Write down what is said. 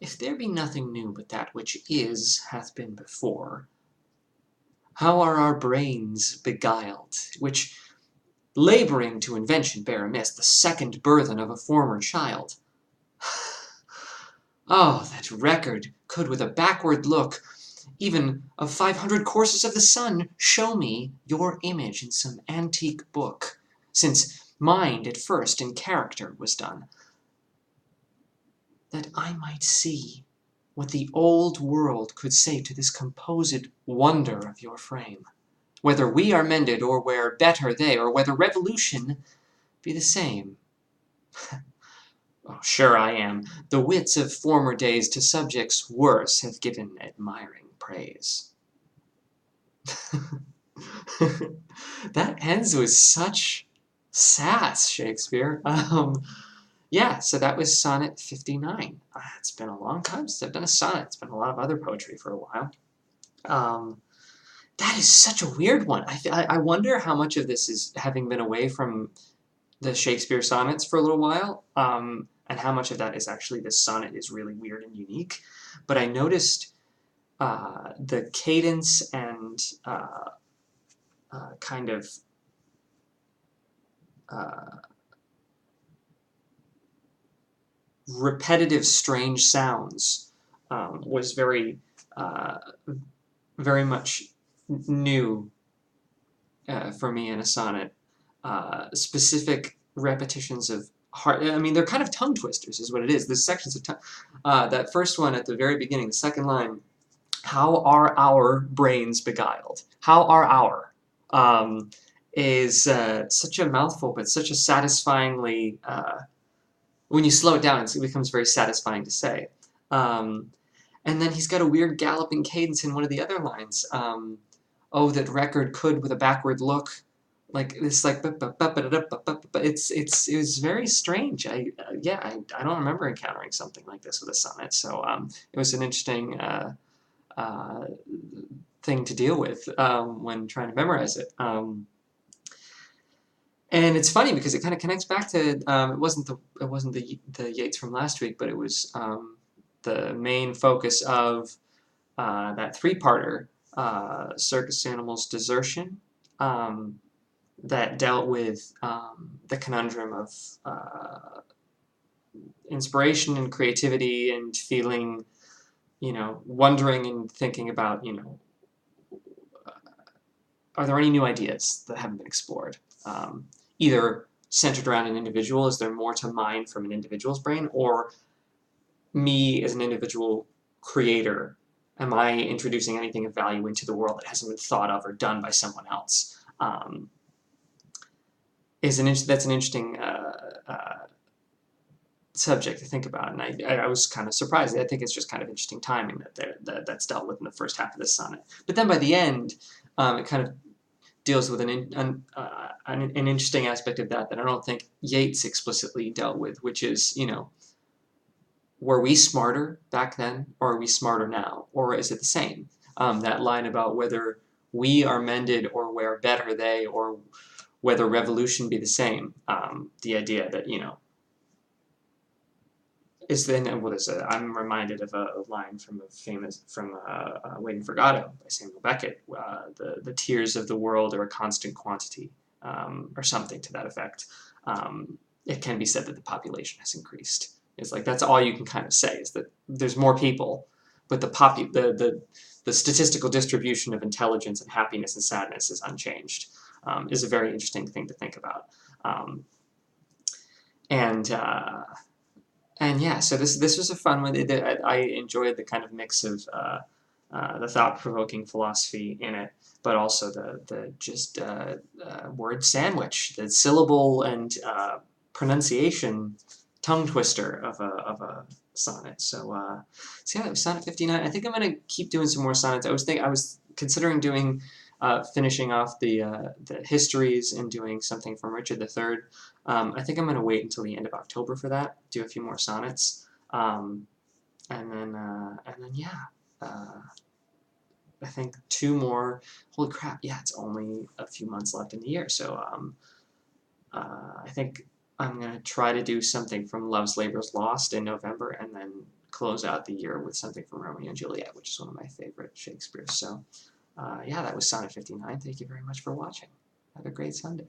If there be nothing new but that which is hath been before, how are our brains beguiled, which, labouring to invention, bear amiss the second burthen of a former child? Oh, that record could with a backward look, even of 500 courses of the sun, show me your image in some antique book, since mind at first in character was done, that I might see what the old world could say to this composed wonder of your frame, whether we are mended, or where better they, or whether revolution be the same. Oh, sure I am. The wits of former days to subjects worse have given admiring praise. That ends with such sass, Shakespeare. Yeah, so that was Sonnet 59. It's been a long time since I've done a sonnet. It's been a lot of other poetry for a while. Um, that is such a weird one. I wonder how much of this is having been away from the Shakespeare sonnets for a little while, and how much of that is actually this sonnet is really weird and unique. But I noticed the cadence and kind of repetitive, strange sounds was very much new for me in a sonnet. Specific repetitions of I mean, they're kind of tongue twisters, is what it is. There's sections of tongue. That first one at the very beginning, the second line, how are our brains beguiled? How are our? Is such a mouthful, but such a satisfyingly, when you slow it down, it becomes very satisfying to say. And then he's got a weird galloping cadence in one of the other lines. Oh, that record could with a backward look, like it's like, it was very strange. I don't remember encountering something like this with a sonnet. So it was an interesting thing to deal with when trying to memorize it. And it's funny because it kind of connects back to it wasn't the Yeats from last week, but it was the main focus of that three-parter, Circus Animals Desertion, that dealt with the conundrum of inspiration and creativity and feeling, wondering and thinking about, are there any new ideas that haven't been explored? Either centered around an individual, is there more to mine from an individual's brain, or me as an individual creator, am I introducing anything of value into the world that hasn't been thought of or done by someone else? That's an interesting subject to think about, and I was kind of surprised. I think it's just kind of interesting timing that's dealt with in the first half of this sonnet. But then by the end, it kind of deals with an interesting aspect of that I don't think Yeats explicitly dealt with, which is, were we smarter back then, or are we smarter now, or is it the same? That line about whether we are mended, or where better they, or whether revolution be the same. The idea that, is then I'm reminded of a line from Waiting for Godot by Samuel Beckett. The tears of the world are a constant quantity, or something to that effect. It can be said that the population has increased. It's like that's all you can kind of say, is that there's more people, but the statistical distribution of intelligence and happiness and sadness is unchanged. Is a very interesting thing to think about. And yeah, so this was a fun one. I enjoyed the kind of mix of the thought-provoking philosophy in it, but also the just word sandwich, the syllable and pronunciation tongue twister of a sonnet. So yeah, that was Sonnet 59. I think I'm gonna keep doing some more sonnets. I was considering doing finishing off the histories and doing something from Richard III. I think I'm going to wait until the end of October for that, do a few more sonnets, and then yeah, I think 2 more. Holy crap! Yeah, it's only a few months left in the year, so I think I'm going to try to do something from Love's Labour's Lost in November, and then close out the year with something from Romeo and Juliet, which is one of my favorite Shakespeare's. So, yeah, that was Sonnet 59. Thank you very much for watching. Have a great Sunday.